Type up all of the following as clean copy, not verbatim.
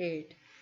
8।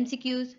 MCQs,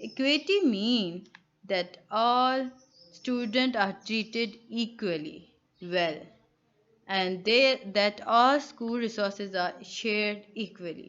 Equity means that all students are treated equally well and that all school resources are shared equally.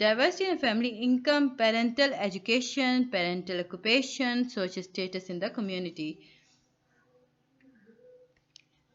diversity in family income, parental education, parental occupation, social status in the community.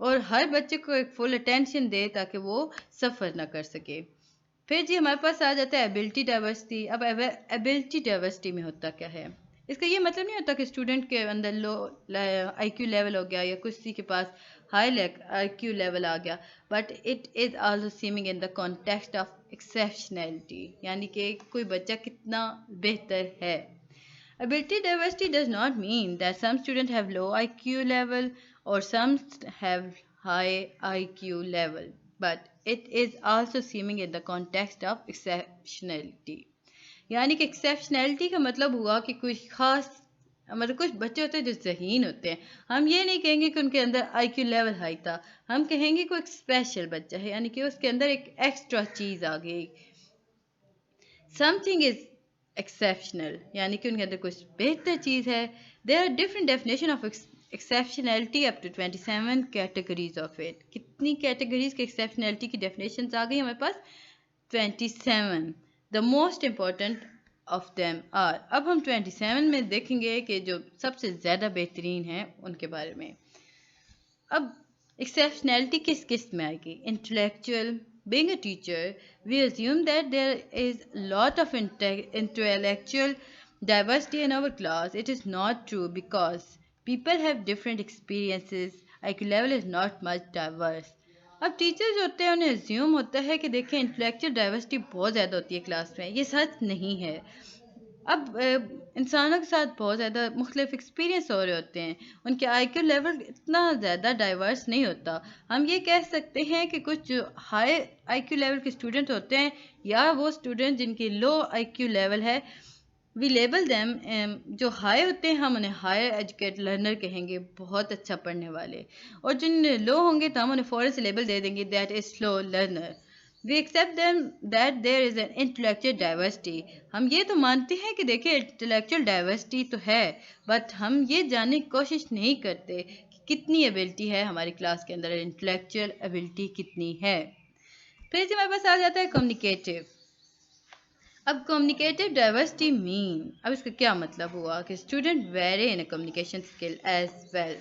اور ہر بچے کو ایک full attention دے تاکہ وہ سفر نہ کر سکے. پھر جی ہمارے پاس آ جاتا ہے ایبلٹی ڈائیورسٹی. اب ایبلٹی ڈائیورسٹی میں ہوتا کیا ہے؟ اس کا یہ مطلب نہیں ہوتا کہ اسٹوڈنٹ کے اندر لو آئی کیو لیول ہو گیا یا کسی کے پاس ہائی آئی کیو لیول آ گیا, but it is also seeming in the context of exceptionality, یعنی کہ کوئی بچہ کتنا بہتر ہے. Ability diversity does not mean that some students have low IQ level or some have high IQ level, but it is also seeming in the context of exceptionality. یعنی کہ ایکسیپشنلٹی کا مطلب ہوا کہ کچھ خاص مطلب کچھ بچے ہوتے ہیں جو ذہین ہوتے ہیں. ہم یہ نہیں کہیں گے کہ ان کے اندر آئی کیو لیول ہائی تھا, ہم کہیں گے کوئی ایک اسپیشل بچہ ہے, یعنی کہ اس کے اندر ایک ایکسٹرا چیز آ گئی. Something is exceptional, یعنی کہ ان کے اندر کچھ بہتر چیز ہے. There are different definition of exceptionality up to 27 categories of it. کتنی categories کے exceptionality کی definitions آ گئی ہمارے پاس؟ 27. The most important of them are. اب ہم 27 میں دیکھیں گے کہ جو سب سے زیادہ بہترین ہیں ان کے بارے میں. اب exceptionality کس قسم میں آئے گی؟ Intellectual. Being a teacher, we assume that there is a lot of intellectual diversity in our class. It is not true because people have different experiences. IQ level is not much diverse. اب teacher جو ہوتے ہیں انہیں assume ہوتا ہے کہ دیکھیں intellectual diversity بہت زیادہ ہوتی ہے کلاس میں. یہ سچ نہیں ہے. اب انسانوں کے ساتھ بہت زیادہ مختلف ایکسپیرینس ہو رہے ہوتے ہیں, ان کے آئی کیو لیول اتنا زیادہ ڈائیورس نہیں ہوتا. ہم یہ کہہ سکتے ہیں کہ کچھ ہائی آئی کیو لیول کے اسٹوڈنٹ ہوتے ہیں یا وہ اسٹوڈنٹ جن کی لو آئی کیو لیول ہے, وی لیبل دیم, جو ہائی ہوتے ہیں ہم انہیں ہائر ایجوکیٹ لرنر کہیں گے, بہت اچھا پڑھنے والے, اور جن لو ہوں گے تو ہم انہیں فوراً سے لیبل دے دیں گے that is slow learner. We accept them that there is an intellectual diversity. ہم یہ تو مانتے ہیں کہ دیکھیں intellectual diversity تو ہے, بٹ ہم یہ جاننے کی کوشش نہیں کرتے کہ کتنی ایبلٹی ہے ہماری کلاس کے اندر, intellectual ability کتنی ہے. پھر ہمارے پاس آ جاتا ہے communicative. اب communicative diversity اب اس کا کیا مطلب ہوا کہ student vary in a communication skill as well.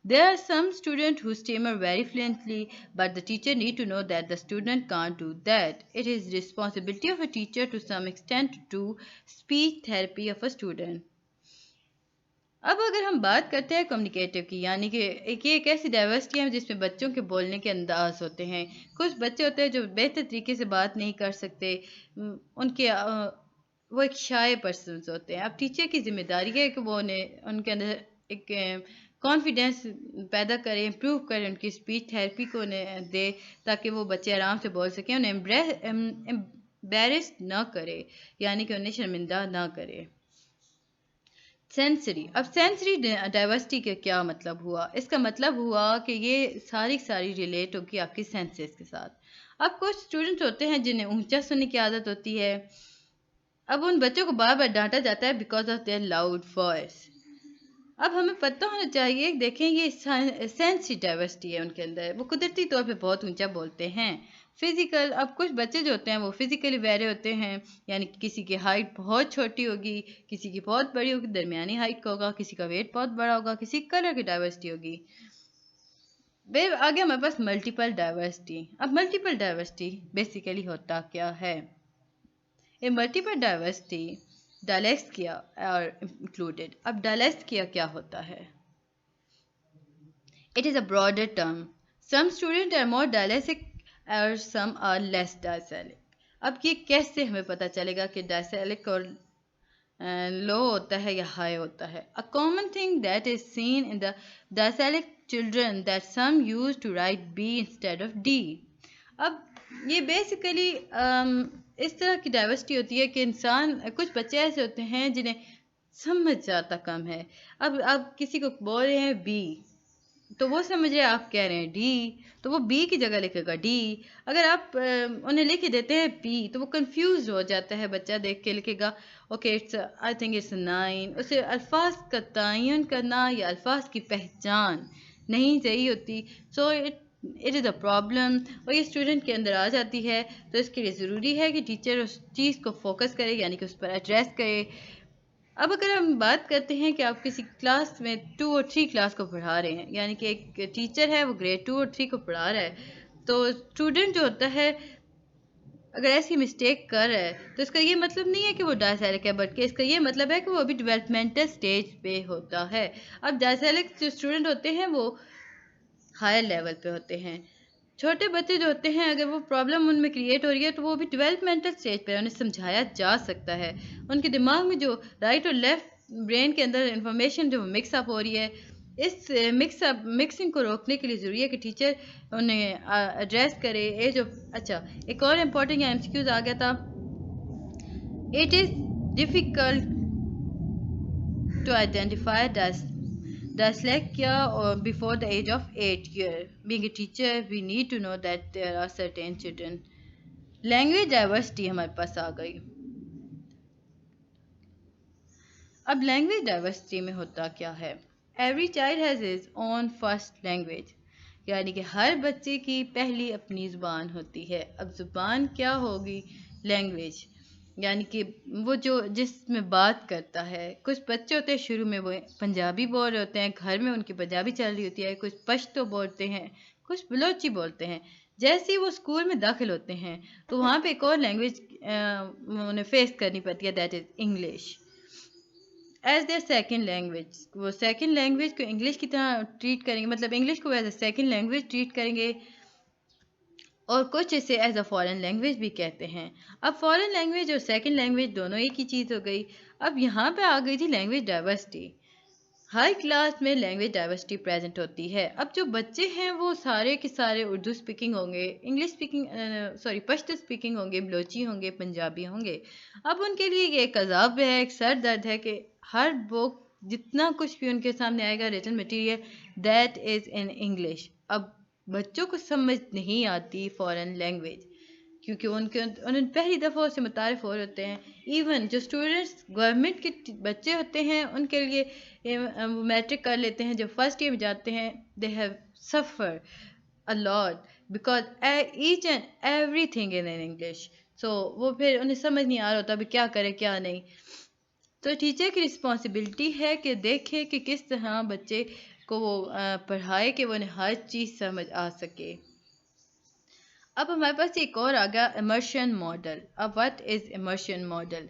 There are some students who stammer very fluently, but the teacher need to know that the student can't do that. It is responsibility of a teacher to some extent to do speech therapy of a student. اب اگر ہم بات کرتے ہیں communicative کی, یعنی کہ ایک ایسی ڈائیورسٹی ہے جس میں بچوں کے بولنے کے انداز ہوتے ہیں. کچھ بچے ہوتے ہیں جو بہتر طریقے سے بات نہیں کر سکتے, ان کے وہ ایک شائع پرسنس ہوتے ہیں. اب ٹیچر کی ذمہ داری ہے کہ وہ ان کے اندر ایک کانفیڈینس پیدا کرے, امپروو کرے, ان کی اسپیچ تھیراپی کو انہیں دے تاکہ وہ بچے آرام سے بول سکیں, انہیں امبیرس نہ کرے, یعنی کہ انہیں شرمندہ نہ کرے. سینسری. اب سینسری ڈائیورسٹی کا کیا مطلب ہوا؟ اس کا مطلب ہوا کہ یہ ساری ریلیٹ ہوگی آپ کی سینسز کے ساتھ. اب کچھ اسٹوڈنٹ ہوتے ہیں جنہیں اونچا سننے کی عادت ہوتی ہے. اب ان بچوں کو بار بار ڈانٹا جاتا ہے because of their loud voice. اب ہمیں پتہ ہونا چاہیے, دیکھیں یہ سینسری ڈائیورسٹی ہے ان کے اندر, وہ قدرتی طور پہ بہت اونچا بولتے ہیں. فزیکل. اب کچھ بچے جو ہوتے ہیں وہ فزیکلی ویرے ہوتے ہیں, یعنی کسی کی ہائٹ بہت چھوٹی ہوگی, کسی کی بہت بڑی ہوگی, درمیانی ہائٹ کا ہوگا, کسی کا ویٹ بہت بڑا ہوگا, کسی کلر کی ڈائیورسٹی ہوگی. آگے ہمارے پاس ملٹیپل ڈائیورسٹی. اب ملٹیپل ڈائیورسٹی بیسیکلی ہوتا کیا ہے؟ Multiple diversity dyslexia are included. اب ڈائلیکسیا کیا ہوتا ہے؟ It is a broader term. Some students are more dyslexic or some are less dyslexic. اب یہ کیسے ہمیں پتہ چلے گا کہ ڈائسلیک اور لو ہوتا ہے یا ہائی ہوتا ہے؟ A common thing that is seen in the dyslexic children that some use to write B instead of D. اب یہ بیسیکلی اس طرح کی ڈائیورسٹی ہوتی ہے کہ کچھ بچے ایسے ہوتے ہیں جنہیں سمجھ جاتا کم ہے. اب کسی کو بول رہے ہیں بی تو وہ سمجھ رہے آپ کہہ رہے ہیں ڈی, تو وہ بی کی جگہ لکھے گا ڈی. اگر آپ انہیں لکھ دیتے ہیں پی تو وہ کنفیوز ہو جاتا ہے, بچہ دیکھ کے لکھے گا اوکے آئی تھنک اٹس 9. اسے الفاظ کا تعین کرنا یا الفاظ کی پہچان نہیں صحیح ہوتی, so it is a problem, اور یہ اسٹوڈنٹ کے اندر آ جاتی ہے. تو اس کے لیے ضروری ہے کہ ٹیچر اس چیز کو فوکس کرے, یعنی کہ اس پر ایڈریس کرے. اب اگر ہم بات کرتے ہیں کہ آپ کسی کلاس میں 2 اور 3 کلاس کو پڑھا رہے ہیں، یعنی کہ ایک ٹیچر ہے وہ گریڈ 2 اور 3 کو پڑھا رہا ہے، تو اسٹوڈنٹ جو ہوتا ہے اگر ایسی مسٹیک کر رہا ہے تو اس کا یہ مطلب نہیں ہے کہ وہ ڈائسیلک ہے، بلکہ اس کا یہ مطلب ہے کہ وہ ابھی ڈیولپمنٹل سٹیج پہ ہوتا ہے۔ اب ڈائسیلک جو اسٹوڈنٹ ہوتے ہیں وہ ہائر لیول پہ ہوتے ہیں۔ چھوٹے بچے جو ہوتے ہیں اگر وہ پرابلم ان میں کریٹ ہو رہی ہے تو وہ بھی ڈیولپمنٹل سٹیج پہ انہیں سمجھایا جا سکتا ہے۔ ان کے دماغ میں جو رائٹ اور لیفٹ برین کے اندر انفارمیشن جو مکس اپ ہو رہی ہے، اس مکسنگ کو روکنے کے لیے ضروری ہے کہ ٹیچر انہیں ایڈریس کرے۔ اچھا ایک اور امپورٹنٹ ایم سی کیوز آ گیا تھا، it is difficult to identify dyslexia or before the age of 8 years. Being a teacher, we need to know that there are certain children. Language diversity ہمارے پاس آ گئی۔ اب لینگویج ڈائیورسٹی میں ہوتا کیا ہے؟ Every child has his own first language, یعنی کہ ہر بچے کی پہلی اپنی زبان ہوتی ہے۔ اب زبان کیا ہوگی؟ لینگویج، یعنی کہ وہ جس میں بات کرتا ہے۔ کچھ بچے ہوتے ہیں شروع میں وہ پنجابی بول رہے ہوتے ہیں، گھر میں ان کی پنجابی چل رہی ہوتی ہے، کچھ پشتو بولتے ہیں، کچھ بلوچی بولتے ہیں۔ جیسے ہی وہ اسکول میں داخل ہوتے ہیں تو وہاں پہ ایک اور لینگویج انہیں فیس کرنی پڑتی ہے، that is English as their second language. وہ سیکنڈ لینگویج کو انگلش کی طرح ٹریٹ کریں گے، مطلب انگلش کو as a second language treat کریں گے، اور کچھ اسے ایز اے فارن لینگویج بھی کہتے ہیں۔ اب فارن لینگویج اور سیکنڈ لینگویج دونوں ایک ہی چیز ہو گئی۔ اب یہاں پہ آ گئی تھی لینگویج ڈائیورسٹی۔ ہر کلاس میں لینگویج ڈائیورسٹی پریزنٹ ہوتی ہے۔ اب جو بچے ہیں وہ سارے کے سارے اردو اسپیکنگ ہوں گے، پشتو اسپیکنگ ہوں گے، بلوچی ہوں گے، پنجابی ہوں گے۔ اب ان کے لیے یہ ایک عذاب ہے، ایک سر درد ہے کہ ہر بک جتنا کچھ بھی ان کے سامنے آئے گا written material that is in English. اب بچوں کو سمجھ نہیں آتی فارن لینگویج، کیونکہ انہیں پہلی دفعہ سے متعارف ہو رہے ہوتے ہیں۔ ایون جو اسٹوڈنٹس گورنمنٹ کے بچے ہوتے ہیں ان کے لیے وہ میٹرک کر لیتے ہیں، جو فرسٹ ایئر میں جاتے ہیں، دے ہیو سفر a lot because each and everything is in English. So وہ پھر انہیں سمجھ نہیں آ رہا ہوتا ابھی کیا کرے کیا نہیں۔ تو ٹیچر کی رسپانسبلٹی ہے کہ دیکھے کہ کس طرح بچے کو وہ پڑھائے کہ وہ انہیں ہر چیز سمجھ آ سکے۔ اب ہمارے پاس ایک اور آ گیا امرشن ماڈل۔ اب واٹ از امرشن ماڈل؟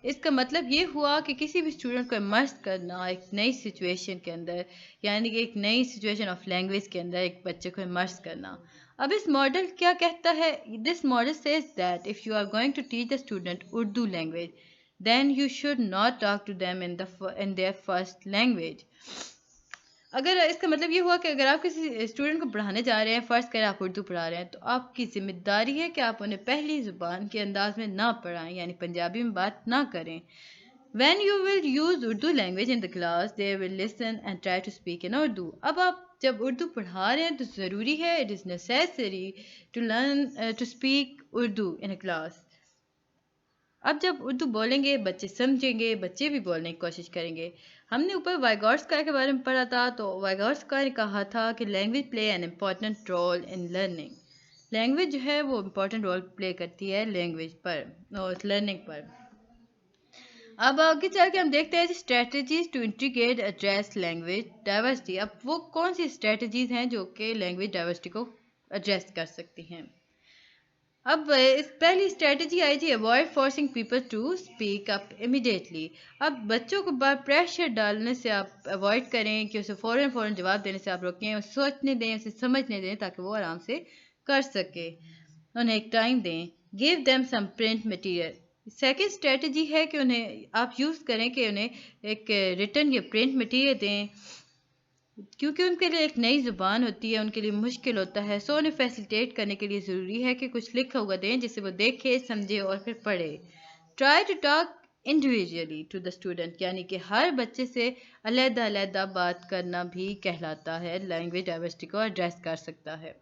اس کا مطلب یہ ہوا کہ کسی بھی اسٹوڈنٹ کو امرس کرنا ایک نئی سچویشن کے اندر، یعنی کہ ایک نئی سچویشن آف لینگویج کے اندر ایک بچے کو امرس کرنا۔ اب اس ماڈل کیا کہتا ہے؟ This model says that if you are going to teach the student Urdu language, then you should not talk to them in their first language. اگر اس کا مطلب یہ ہوا کہ اگر آپ کسی اسٹوڈنٹ کو پڑھانے جا رہے ہیں، فرض کریں آپ اردو پڑھا رہے ہیں، تو آپ کی ذمہ داری ہے کہ آپ انہیں پہلی زبان کے انداز میں نہ پڑھائیں، یعنی پنجابی میں بات نہ کریں۔ When you will use Urdu language in the class, they will listen and try to speak in Urdu. اب آپ جب اردو پڑھا رہے ہیں تو ضروری ہے it is necessary to learn to speak Urdu in a class. اب جب اردو بولیں گے بچے سمجھیں گے، بچے بھی بولنے کی کوشش کریں گے۔ ہم نے اوپر وائگورسکا کے بارے میں پڑھا تھا، تو وائگورسکا نے کہا تھا کہ language play an important role in learning. Language جو ہے وہ امپورٹنٹ رول پلے کرتی ہے لینگویج پر اور لرننگ پر۔ اب آگے چل کے ہم دیکھتے ہیں strategies to integrate address language diversity. اب وہ کون سی اسٹریٹجیز ہیں جو کہ لینگویج ڈائیورسٹی کو ایڈریس کر سکتی ہیں؟ اب اس پہلی اسٹریٹجی آئی تھی avoid forcing people to speak up immediately. اب بچوں کو بار پریشر ڈالنے سے آپ اوائڈ کریں کہ اسے فوراً جواب دینے سے آپ روکیں، اسے سوچنے دیں، اسے سمجھنے دیں تاکہ وہ آرام سے کر سکے، انہیں ایک ٹائم دیں۔ Give them some print material. Second strategy ہے کہ انہیں آپ یوز کریں کہ انہیں ایک ریٹن یا پرنٹ مٹیریل دیں، کیونکہ ان کے لیے ایک نئی زبان ہوتی ہے، ان کے لیے مشکل ہوتا ہے، سو انہیں فیسیلیٹیٹ کرنے کے لیے ضروری ہے کہ کچھ لکھا ہوا دیں جسے وہ دیکھے، سمجھے اور پھر پڑھے۔ Try to talk individually to the student, یعنی کہ ہر بچے سے علیحدہ بات کرنا بھی کہلاتا ہے، لینگویج ڈائیورسٹی کو ایڈریس کر سکتا ہے۔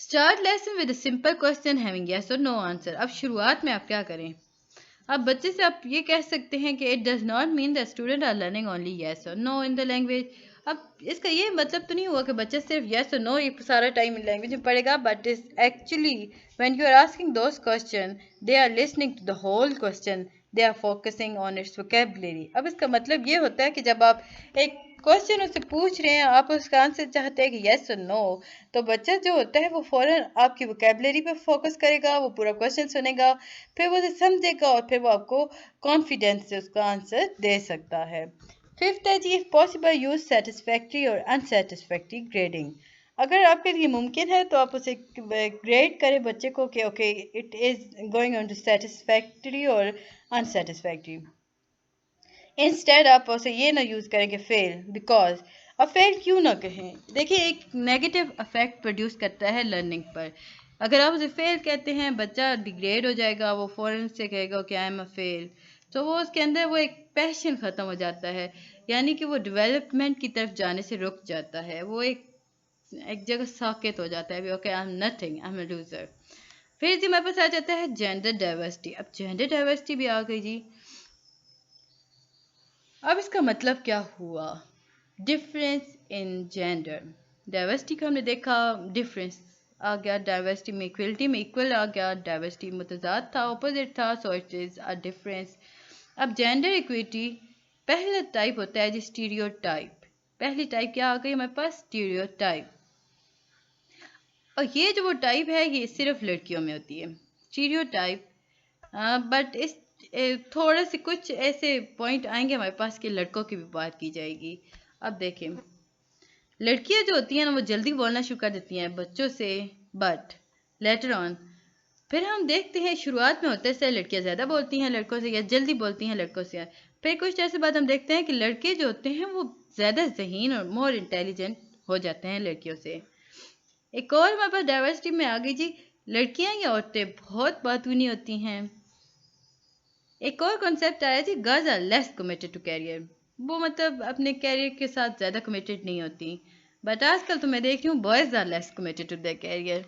Start lesson with a simple question having yes اور نو آنسر۔ اب شروعات میں آپ کیا کریں؟ اب بچے سے آپ یہ کہہ سکتے ہیں کہ it does not mean that student are learning only yes اور نو ان دا لینگویج۔ اب اس کا یہ مطلب تو نہیں ہوا کہ بچہ صرف یس اور نو یہ سارا ٹائم لینگویج میں پڑھے گا، but is actually when you are asking those question they are listening to the whole question they are focusing on its vocabulary. اب اس کا مطلب یہ ہوتا ہے کہ جب آپ ایک کوشچن اس سے پوچھ رہے ہیں، آپ اس کا آنسر چاہتے ہیں کہ یس اور نو، تو بچہ جو ہوتا ہے وہ فوراً آپ کی وکیبلری پہ فوکس کرے گا، وہ پورا کوشچن سنے گا، پھر وہ اسے سمجھے گا اور پھر وہ آپ کو کانفیڈینس سے اس کا آنسر دے سکتا ہے۔ ففتھ ہے جی، if possible use satisfactory اور unsatisfactory grading. اگر آپ کے لیے ممکن ہے تو آپ اسے گریڈ کریں بچے کو کہ okay it is going on to satisfactory اور انسیٹسفیکٹری۔ انسٹیڈ آپ اسے یہ نہ یوز کریں کہ فیل، بیکاز اب فیل کیوں نہ کہیں؟ دیکھیے ایک نیگیٹو افیکٹ پروڈیوس کرتا ہے لرننگ پر۔ اگر آپ اسے فیل کہتے ہیں، بچہ ڈیگریڈ ہو جائے گا، وہ فوراً سے کہے گا کہ آئی ایم اے فیل، تو وہ اس کے اندر وہ ایک پیشن ختم ہو جاتا ہے، یعنی کہ وہ ڈیولپمنٹ کی طرف جانے سے رک جاتا ہے، وہ ایک جگہ ساکت ہو جاتا ہے، okay I am nothing, I am a loser. پھر جی ہمارے پاس آ جاتا ہے جینڈر ڈائیورسٹی۔ اب جینڈر ڈائیورسٹی بھی آ گئی جی۔ اب اس کا مطلب کیا ہوا؟ ڈفرینس ان جینڈر ڈائیورسٹی کا ہم نے دیکھا، ڈفرینس آ گیا، ڈائیورسٹی میں ایکویلٹی میں ایکول آ گیا، ڈائیورسٹی متضاد تھا، اپوزٹ تھا، so it is a difference. اب جینڈر ایکویٹی پہلا ٹائپ ہوتا ہے جی اسٹیریو ٹائپ۔ پہلی ٹائپ کیا آ گئی ہمارے پاس؟ Stereo type. اور یہ جو وہ ٹائپ ہے یہ صرف لڑکیوں میں ہوتی ہے، اسٹیریو ٹائپ، بٹ اس تھوڑے سے کچھ ایسے پوائنٹ آئیں گے ہمارے پاس کہ لڑکوں کی بھی بات کی جائے گی۔ اب دیکھیں لڑکیاں جو ہوتی ہیں نا وہ جلدی بولنا شروع کر دیتی ہیں بچوں سے، بٹ لیٹر آن پھر ہم دیکھتے ہیں شروعات میں ہوتے سے لڑکیاں زیادہ بولتی ہیں لڑکوں سے یا جلدی بولتی ہیں لڑکوں سے، پھر کچھ ایسے بعد ہم دیکھتے ہیں کہ لڑکے جو ہوتے ہیں وہ زیادہ ذہین اور مور انٹیلیجنٹ ہو جاتے ہیں لڑکیوں سے۔ ایک اور ہمارے پاس ڈائیورسٹی میں آ گئی جی، لڑکیاں یا عورتیں بہت باتونی ہوتی ہیں۔ ایک اور کنسیپٹ آیا جی، girls are less committed to career, وہ مطلب اپنے کیریئر کے ساتھ زیادہ کمیٹڈ نہیں ہوتی، بٹ آج کل تو میں دیکھ رہی ہوں boys are less committed to their career,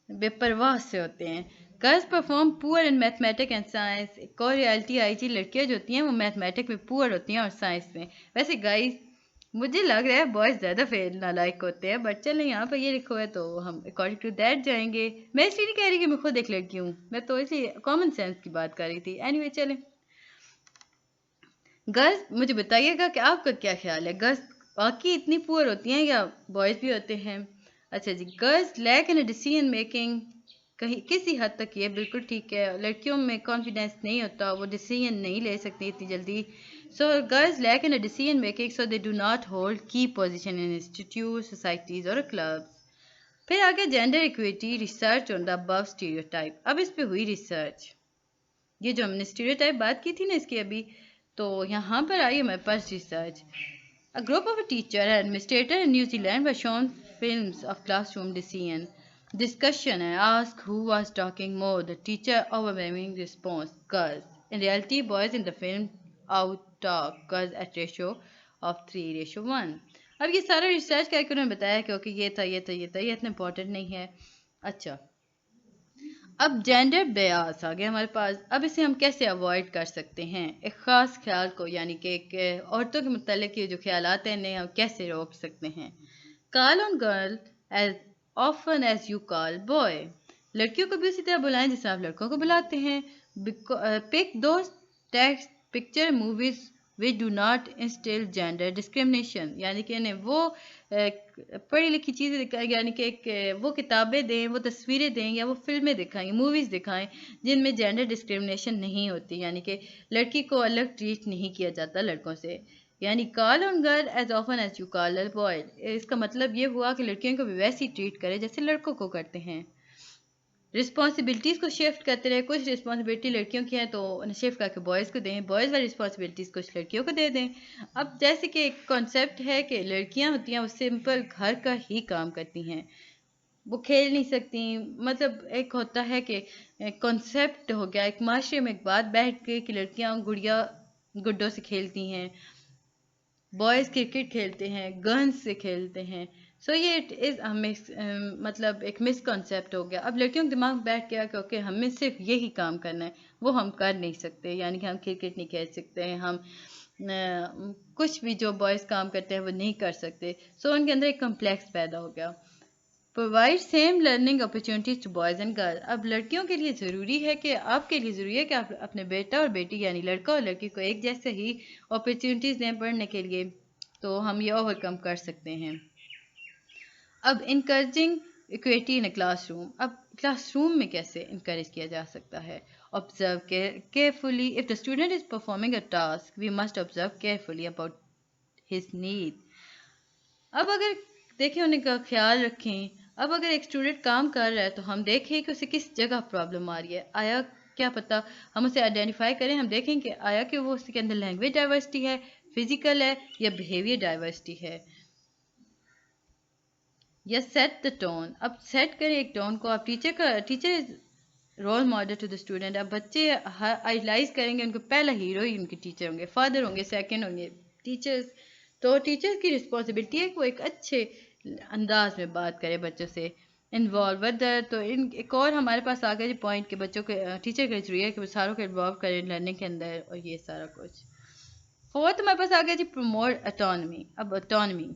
بے پرواہ سے ہوتے ہیں۔ گرلز پرفارم پور ان میتھمیٹک اینڈ سائنس، ایک اور ریالٹی آئی جی، لڑکیاں جو ہوتی ہیں وہ میتھمیٹک میں پور ہوتی ہیں اور سائنس میں۔ ویسے گائز مجھے لگ رہا ہے بوائز زیادہ فیل نالائق ہوتے ہیں، بٹ چلیں یہاں پہ یہ لکھو ہے تو ہم اکارڈنگ ٹو دیٹ جائیں گے۔ میں اس لیے نہیں کہہ رہی کہ میں خود ایک لڑکی ہوں، میں تو اسی کامن سینس کی بات کر رہی تھی۔ اینی وے چلیں، گرلز مجھے بتائیے گا کہ آپ کا کیا خیال ہے، گرلز واقعی اتنی پور ہوتی ہیں یا بوائز بھی ہوتے ہیں؟ اچھا جی، girls lack in decision making, کہیں کسی حد تک یہ بالکل ٹھیک ہے، لڑکیوں میں کانفیڈینس نہیں ہوتا، وہ ڈیسیژن نہیں لے سکتی اتنی جلدی، so girls lack in decision making so they do not hold key position in institute, societies اور کلبس۔ پھر آگے gender equity research on the ابو اسٹیریوٹائپ۔ اب اس پہ ہوئی ریسرچ، یہ جو ہم نے اسٹیریوٹائپ بات کی تھی نا اس کی ابھی، تو یہاں پر آئی ہمارے پاس research. A group of a teacher and administrator in New Zealand were shown films of classroom decision discussion and asked who was talking more. The teacher overwhelming response, girls. In reality, boys in the film out-talk girls at ratio of 3:1. اب یہ سارا research کر کے انہوں نے بتایا کہ okay یہ تھا یہ تھا یہ تھا، یہ اتنا امپورٹنٹ نہیں ہے۔ اچھا اب جینڈر بیاس آ گیا ہمارے پاس، اب اسے ہم کیسے اوائڈ کر سکتے ہیں؟ ایک خاص خیال کو، یعنی کہ ایک عورتوں کے متعلق یہ جو خیالات ہیں انہیں ہم کیسے روک سکتے ہیں؟ Call on girl as often as you call boy, لڑکیوں کو بھی اسی طرح بلائیں جس طرح آپ لڑکوں کو بلاتے ہیں۔ Pick those text picture movies which do not instil gender discrimination, یعنی کہ انہیں وہ پڑھی لکھی چیزیں دکھائیں، یعنی کہ ایک وہ کتابیں دیں، وہ تصویریں دیں یا وہ فلمیں دکھائیں، موویز دکھائیں جن میں جینڈر ڈسکریمنیشن نہیں ہوتی، یعنی کہ لڑکی کو الگ ٹریٹ نہیں کیا جاتا لڑکوں سے۔ یعنی call on girl as often as you call a boy, اس کا مطلب یہ ہوا کہ لڑکیوں کو بھی ویسی ٹریٹ کرے جیسے لڑکوں کو کرتے ہیں۔ رسپانسبلٹیز کو شفٹ کرتے رہے، کچھ رسپانسبلٹی لڑکیوں کی ہیں تو انہیں شفٹ کر کے بوائز کو دیں، بوائز والی رسپانسبلٹیز کچھ لڑکیوں کو دے دیں۔ اب جیسے کہ ایک کانسیپٹ ہے کہ لڑکیاں ہوتی ہیں وہ سمپل گھر کا ہی کام کرتی ہیں، وہ کھیل نہیں سکتی، مطلب ایک ہوتا ہے کہ کانسیپٹ ہو گیا ایک معاشرے میں ایک بات بیٹھ کے کہ لڑکیاں گڑیا گڈوں سے کھیلتی ہیں، بوائز کرکٹ کھیلتے ہیں، گنز سے کھیلتے ہیں، سو یہ مطلب ایک مس کنسیپٹ ہو گیا۔ اب لڑکیوں کے دماغ میں بیٹھ گیا کہ اوکے ہمیں صرف یہی کام کرنا ہے، وہ ہم کر نہیں سکتے، یعنی کہ ہم کرکٹ نہیں کھیل سکتے، ہم کچھ بھی جو بوائز کام کرتے ہیں وہ نہیں کر سکتے، سو ان کے اندر ایک کمپلیکس پیدا ہو گیا۔ provide same learning opportunities to boys and girls. اب لڑکیوں کے لیے ضروری ہے کہ آپ کے لیے ضروری ہے کہ آپ اپنے بیٹا اور بیٹی یعنی لڑکا اور لڑکی کو ایک جیسے ہی اپرچونیٹیز دیں پڑھنے کے لیے، تو ہم یہ اوور کم کر سکتے ہیں۔ اب encouraging equity in class room, اب کلاس روم میں کیسے انکریج کیا جا سکتا ہے؟ observe carefully if the student is performing a task we must observe carefully about his need. اب اگر دیکھیں انہیں کا خیال رکھیں، اب اگر ایک اسٹوڈنٹ کام کر رہا ہے تو ہم دیکھیں کہ اسے کس جگہ پرابلم آ رہی ہے، آیا کیا پتہ ہم اسے آئیڈینٹیفائی کریں، ہم دیکھیں کہ آیا کہ وہ اس کے اندر لینگویج ڈائیورسٹی ہے، فزیکل ہے یا بیہیویئر ڈائیورسٹی ہے، یا سیٹ دا ٹون. اب سیٹ کریں ایک ٹون کو. آپ teacher is role model to the student. اب بچے آئیڈلائز کریں گے، ان کو پہلا ہیرو ہی ان کے ٹیچر ہوں گے، فادر ہوں گے، سیکنڈ ہوں گے ٹیچرز. تو ٹیچرز کی رسپانسبلٹی ہے کہ وہ ایک اچھے انداز میں بات کرے بچوں سے، انوالو ودر. تو ایک اور ہمارے پاس آ گیا جی پوائنٹ کہ بچوں کے ٹیچر کا ضروری ہے کہ وہ ساروں کو انوالو کریں لرننگ کے اندر، اور یہ سارا کچھ. فورتھ ہمارے پاس آ گیا جی پروموٹ اٹانومی. اب autonomy,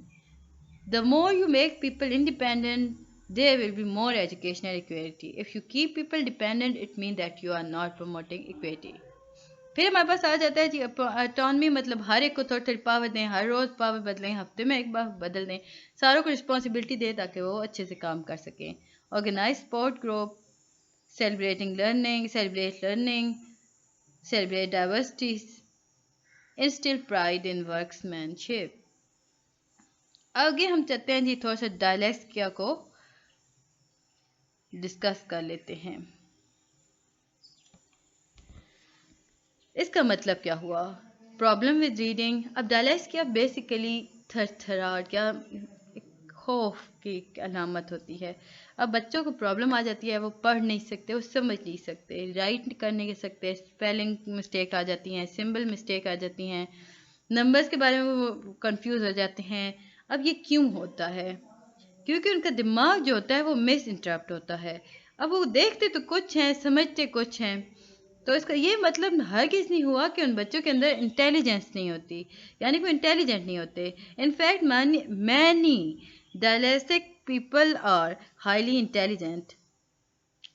the more you make people independent, there will be more educational equality. If you keep people dependent, it means that you are not promoting equity. پھر ہمارے پاس آ جاتا ہے جی اٹانومی، مطلب ہر ایک کو تھوڑی تھوڑی پاور دیں، ہر روز پاور بدلیں، ہفتے میں ایک بار بدل دیں، ساروں کو رسپانسبلٹی دیں تاکہ وہ اچھے سے کام کر سکیں. Organise support group, celebrate learning, celebrate diversities, instil pride in workmanship. آگے ہم چلتے ہیں جی تھوڑا سا ڈائلیکسیا کو ڈسکس کر لیتے ہیں. اس کا مطلب کیا ہوا؟ Problem with reading. اب ڈائلیکسیا بیسیکلی تھرتھراہٹ یا خوف کی علامت ہوتی ہے. اب بچوں کو پرابلم آ جاتی ہے، وہ پڑھ نہیں سکتے، وہ سمجھ نہیں سکتے، رائٹ کر نہیں سکتے، اسپیلنگ مسٹیک آ جاتی ہیں، سمبل مسٹیک آ جاتی ہیں، نمبرز کے بارے میں وہ کنفیوز ہو جاتے ہیں. اب یہ کیوں ہوتا ہے؟ کیونکہ ان کا دماغ جو ہوتا ہے وہ مس انٹرپٹ ہوتا ہے. اب وہ دیکھتے تو کچھ ہیں، سمجھتے کچھ ہیں. تو اس کا یہ مطلب ہرگز نہیں ہوا کہ ان بچوں کے اندر انٹیلیجنس نہیں ہوتی، یعنی وہ انٹیلیجنٹ نہیں ہوتے. In fact many dyslexic people are highly intelligent.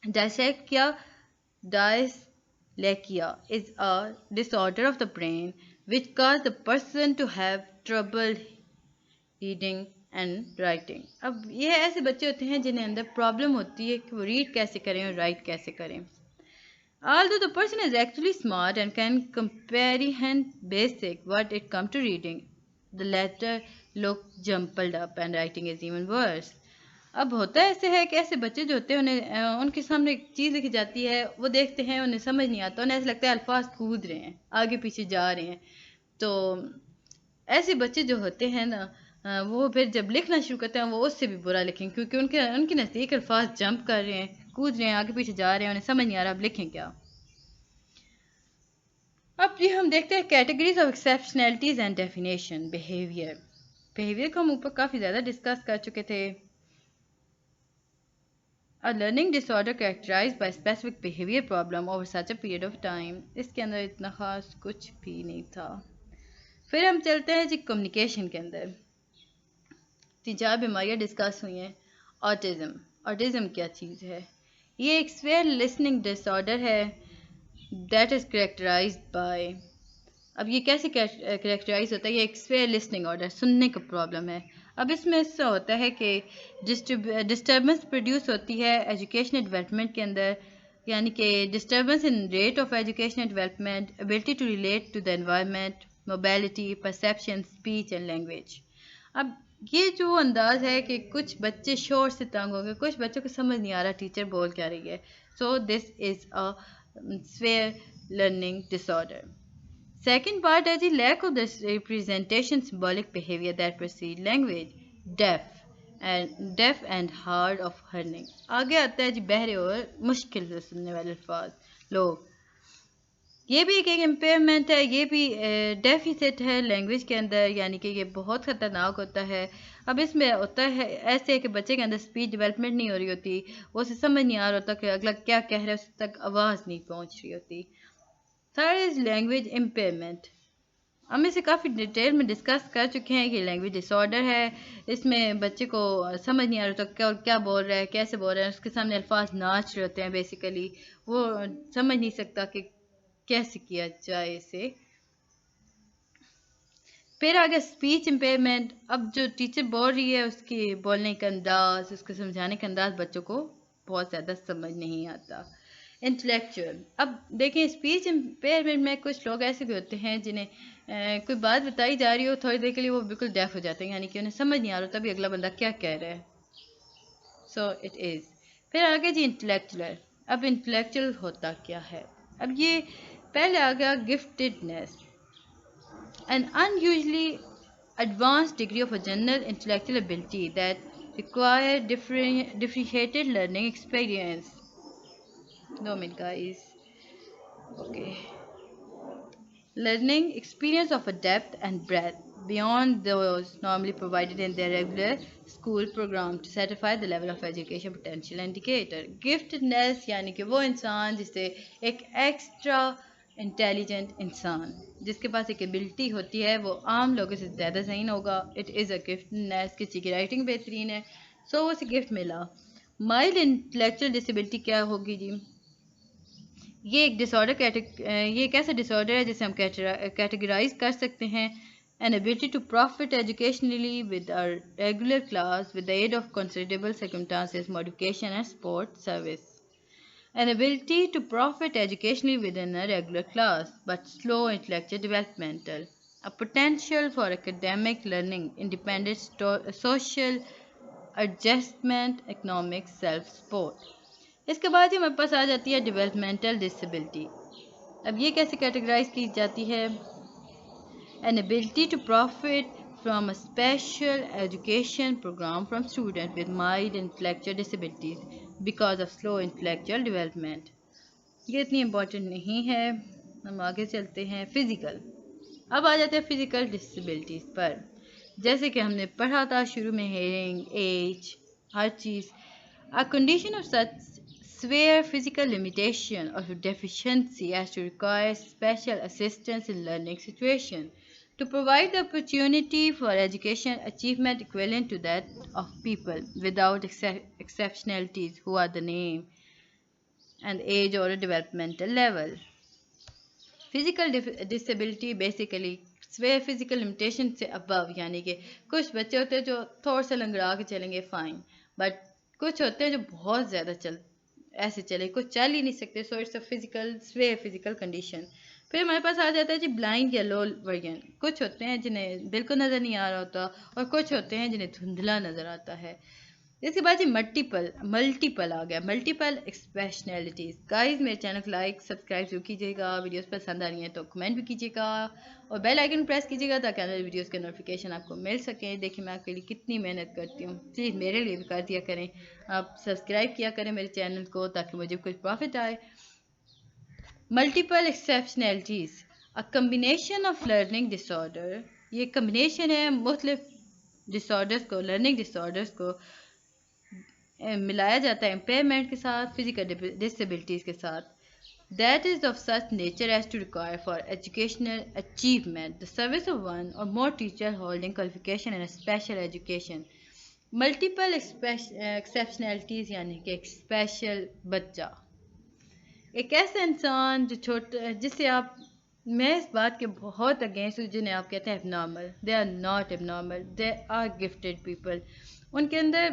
Dyslexia is a disorder of the brain which cause the person to have trouble reading and writing. اب یہ ایسے بچے ہوتے ہیں جنہیں اندر پرابلم ہوتی ہے کہ وہ ریڈ کیسے کریں اور رائٹ کیسے کریں. Although the person is actually smart and can comprehend basic what it comes to reading, the latter look jumbled up and writing is even worse. اب ہوتا ایسے ہے کہ ایسے بچے جو ہوتے ہیں انہیں ان کے سامنے ایک چیز لکھی جاتی ہے، وہ دیکھتے ہیں، انہیں سمجھ نہیں آتا، انہیں ایسا لگتا ہے الفاظ کود رہے ہیں، آگے پیچھے جا رہے ہیں. تو ایسے بچے جو ہوتے ہیں نا، وہ پھر جب لکھنا شروع کرتے ہیں وہ اس سے بھی برا لکھیں، کیونکہ ان کے نزدیک الفاظ جمپ کر رہے ہیں، کود رہے ہیں، آگے پیچھے جا رہے ہیں، انہیں سمجھ نہیں آ رہا اب لکھیں کیا. اب یہ ہم دیکھتے ہیں categories of exceptionalities and definition. Behaviour کو ہم اوپر کافی زیادہ ڈسکس کر چکے تھے. A learning disorder characterized by specific behavior problem over such a period of time. اس کے اندر اتنا خاص کچھ بھی نہیں تھا. پھر ہم چلتے ہیں جی کمیونیکیشن کے اندر. 3-4 بیماریاں ڈسکس ہوئی ہیں. آٹزم کیا چیز ہے؟ یہ ایک سویئر لسننگ ڈس آرڈر ہے دیٹ از کریکٹرائزڈ بائی. اب یہ کیسے کریکٹرائز ہوتا ہے؟ یہ ایک سویئر لسننگ آرڈر، سننے کا پرابلم ہے. اب اس میں ایسا ہوتا ہے کہ ڈسٹربنس پروڈیوس ہوتی ہے ایجوکیشنل ڈیولپمنٹ کے اندر، یعنی کہ disturbance in rate of educational development, ability to relate to the environment, mobility, perception, speech and language. اب یہ جو انداز ہے کہ کچھ بچے شور سے تنگ ہو گئے، کچھ بچوں کو سمجھ نہیں آ رہا ٹیچر بول کیا رہی ہے. So this is a severe learning disorder. Second part ہے جی lack of this representation symbolic behaviour that precede language, deaf and hard of hearing. آگے آتا ہے جی بہرے اور مشکل سے سننے والے الفاظ لوگ. یہ بھی ایک امپیئرمنٹ ہے، یہ بھی ڈیفیسٹ ہے لینگویج کے اندر، یعنی کہ یہ بہت خطرناک ہوتا ہے. اب اس میں ہوتا ہے ایسے کہ بچے کے اندر اسپیچ ڈیولپمنٹ نہیں ہو رہی ہوتی، وہ اسے سمجھ نہیں آ رہا ہوتا کہ اگلا کیا کہہ رہا ہے، اس تک آواز نہیں پہنچ رہی ہوتی. Third is language impairment. ہم اسے کافی ڈیٹیل میں ڈسکس کر چکے ہیں کہ لینگویج ڈس آرڈر ہے، اس میں بچے کو سمجھ نہیں آ رہا ہوتا کیا بول رہا ہے، کیسے بول رہا ہے، اس کے سامنے الفاظ ناچ رہے ہوتے ہیں، بیسیکلی وہ سمجھ نہیں سکتا کہ کیسے کیا جائے اسے. پھر آگے اسپیچ امپیئرمنٹ. اب جو ٹیچر بول رہی ہے اس کی بولنے کا انداز، اس کو سمجھانے کا انداز بچوں کو بہت زیادہ سمجھ نہیں آتا. انٹلیکچوئل. اب دیکھیں اسپیچ امپیئرمنٹ میں کچھ لوگ ایسے بھی ہوتے ہیں جنہیں کوئی بات بتائی جا رہی ہو، تھوڑی دیر کے لیے وہ بالکل ڈیف ہو جاتے ہیں، یعنی کہ انہیں سمجھ نہیں آ رہا تبھی اگلا بندہ کیا کہہ رہا ہے. So it is. پھر آگے جی انٹلیکچوئل. اب انٹلیکچوئل ہوتا کیا ہے؟ اب یہ پہلے آ گیا گفٹڈنیس. An unusually advanced degree of a general intellectual ability that require differentiated learning experience. No minute, guys. Okay. Learning experience of a depth and breadth beyond those normally provided in their regular school program to satisfy the level of education potential indicator. Giftedness یعنی کہ وہ انسان جس سے ایک extra intelligent انسان جس کے پاس ایک ایبلٹی ہوتی ہے وہ عام لوگوں سے زیادہ ذہین ہوگا. اٹ از اے گفٹنیس. کسی کی رائٹنگ بہترین ہے سو اسے گفٹ ملا. مائلڈ انٹلیکچوئل ڈسیبلٹی کیا ہوگی جی؟ یہ ایک ڈس آرڈر یہ ایک ایسا ڈس آرڈر ہے جسے ہم کیٹیگرائز کر سکتے ہیں. An ability to profit educationally with a regular class with the aid of considerable circumstances, modification and support service. An ability to profit educationally within a regular class, but slow intellectual developmental. A potential for academic learning, independent social adjustment, economic self-support. اس کے بعد ہی ہمارے پاس آ جاتی ہے developmental disability. اب یہ کیسے categorize کی جاتی ہے؟ An ability to profit from a special education program from students with mild intellectual disabilities because of slow intellectual development. یہ اتنی امپورٹنٹ نہیں ہے. ہم آگے چلتے ہیں فزیکل. اب آ جاتے ہیں فزیکل ڈسیبلٹیز پر. جیسے کہ ہم نے پڑھا تھا شروع میں ہیئرنگ، ایج، ہر چیز. A condition of such severe physical limitation or deficiency as to require special assistance in learning situation to provide the opportunity for education achievement equivalent to that of people without exceptionalities who are the name and age or a developmental level. Physical disability basically severe physical limitation سے above یعنی کہ کچھ بچے ہوتے ہیں جو تھوڑا سا لنگڑا کے چلیں گے فائن، بٹ کچھ ہوتے ہیں جو بہت زیادہ ایسے چلے کچھ چل ہی نہیں سکتے. So it's a physical severe physical condition. پھر ہمارے پاس آ جاتا ہے جی بلائنڈ یا لو ورژن. کچھ ہوتے ہیں جنہیں بالکل نظر نہیں آ رہا ہوتا اور کچھ ہوتے ہیں جنہیں دھندلا نظر آتا ہے. اس کے بعد جی ملٹیپل آ گیا. ملٹیپل ایکسپریشنلٹیز. گائز میرے چینل کو لائک سبسکرائب ضرور کیجیے گا. ویڈیوز پسند آ رہی ہیں تو کمنٹ بھی کیجیے گا اور بیل آئیکن پریس کیجیے گا تاکہ آنے ویڈیوز کے نوٹیفیکیشن آپ کو مل سکیں. دیکھیں میں آپ کے لیے کتنی محنت کرتی ہوں. پلیز میرے لیے بھی کر دیا کریں. آپ سبسکرائب کیا کریں میرے چینل کو تاکہ مجھے کچھ پروفٹ آئے. Multiple exceptionalities a combination of learning disorder. یہ کمبینیشن ہے مختلف ڈس آرڈرس کو لرننگ ڈس آرڈرس کو ملایا جاتا ہے امپیئرمنٹ کے ساتھ فزیکل ڈسیبلٹیز کے ساتھ. That is of such nature as to require for educational achievement the service of one or more teacher holding qualification in a special education. Multiple exceptionalities یعنی کہ ایک اسپیشل بچہ ایک ایسا انسان جو چھوٹا جس سے آپ میں اس بات کے بہت اگینسٹ ہوں جنہیں آپ کہتے ہیں abnormal. They are not abnormal. They are gifted people. ان کے اندر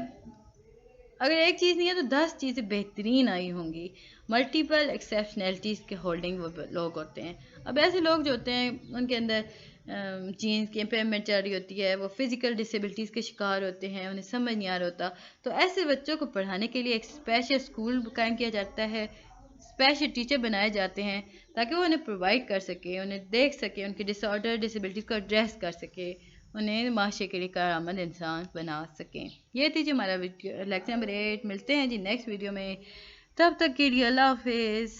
اگر ایک چیز نہیں ہے تو 10 چیزیں بہترین آئی ہوں گی. ملٹیپل ایکسیپشنلٹیز کے ہولڈنگ وہ لوگ ہوتے ہیں. اب ایسے لوگ جو ہوتے ہیں ان کے اندر جینز کی امپیئرمنٹ چل رہی ہوتی ہے، وہ فزیکل ڈسیبلٹیز کے شکار ہوتے ہیں، انہیں سمجھ نہیں آ رہا ہوتا، تو ایسے بچوں کو پڑھانے کے لیے ایک اسپیشل اسکول قائم کیا جاتا ہے، اسپیشل ٹیچر بنائے جاتے ہیں تاکہ وہ انہیں پرووائڈ کر سکے، انہیں دیکھ سکے، ان کے ڈس آرڈر ڈسیبلٹیز کو ایڈریس کر سکے، انہیں معاشرے کے لیے کارآمد انسان بنا سکیں. یہ تھی جی ہمارا لیکچر نمبر 8. ملتے ہیں جی نیکسٹ ویڈیو میں. تب تک کے لیے اللہ حافظ.